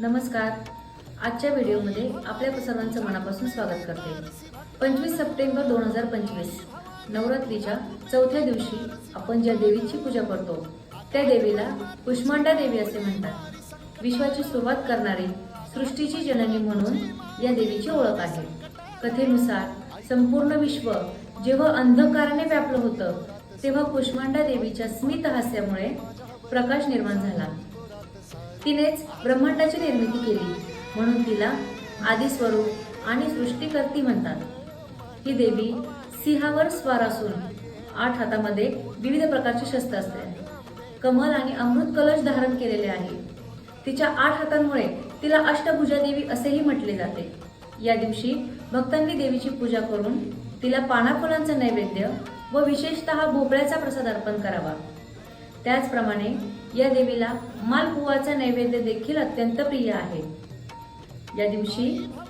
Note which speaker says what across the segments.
Speaker 1: नमस्कार. आजच्या व्हिडिओमध्ये आपल्या सर्वांचं मनापासून स्वागत करते. 25 सप्टेंबर 2025 नवरात्रीच्या चौथ्या दिवशी आपण ज्या देवीची पूजा करतो त्या देवीला कुष्मांडा देवी असे म्हणतात. विश्वाची सुरुवात करणारी, सृष्टीची जननी म्हणून या देवीची ओळख आहे. कथेनुसार संपूर्ण विश्व जेव्हा अंधकाराने व्यापलं होतं तेव्हा कुष्मांडा देवीच्या स्मित हास्यामुळे प्रकाश निर्माण झाला. तिनेच ब्रह्मांडाची निर्मिती केली म्हणून तिला आदिस्वरूप आणि सृष्टीकर्ती म्हणतात. ही देवी सिंहावर स्वार असून 8 हातामध्ये विविध प्रकारचे शस्त्र असते. कमल आणि अमृत कलश धारण केलेले आहे. तिच्या 8 हातांमुळे तिला अष्टभुजा देवी असेही म्हटले जाते. या दिवशी भक्तांनी देवीची पूजा करून तिला पानाफुलांचा नैवेद्य व विशेषतः भोपळ्याचा प्रसाद अर्पण करावा. त्याचप्रमाणे या देवीला मालपुवाचा नैवेद्य देखील अत्यंत प्रिय आहे. या दिवशी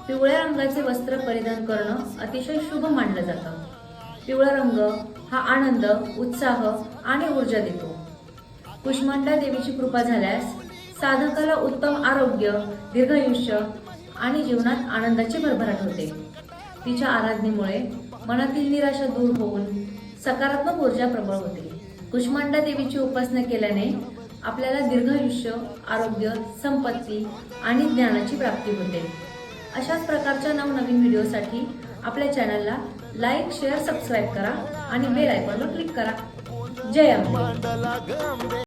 Speaker 1: पिवळ्या रंगाचे वस्त्र परिधान करणं अतिशय शुभ मानलं जातं. पिवळा रंग हा आनंद, उत्साह आणि ऊर्जा देतो. कुष्मांडा देवीची कृपा झाल्यास साधकाला उत्तम आरोग्य, दीर्घायुष्य आणि जीवनात आनंदाची भरभराट होते. तिच्या आराधनेमुळे मनातील निराशा दूर होऊन सकारात्मक ऊर्जा प्रबळ होते. कुष्मांडा देवीची उपासना केल्याने आपल्याला दीर्घायुष्य, आरोग्य, संपत्ती आणि ज्ञानाची प्राप्ती होते. अशाच प्रकारच्या नवनवीन व्हिडिओसाठी आपल्या चॅनलला लाईक, शेअर, सबस्क्राईब करा आणि बेल आयकॉनवर क्लिक करा. जय अंबे.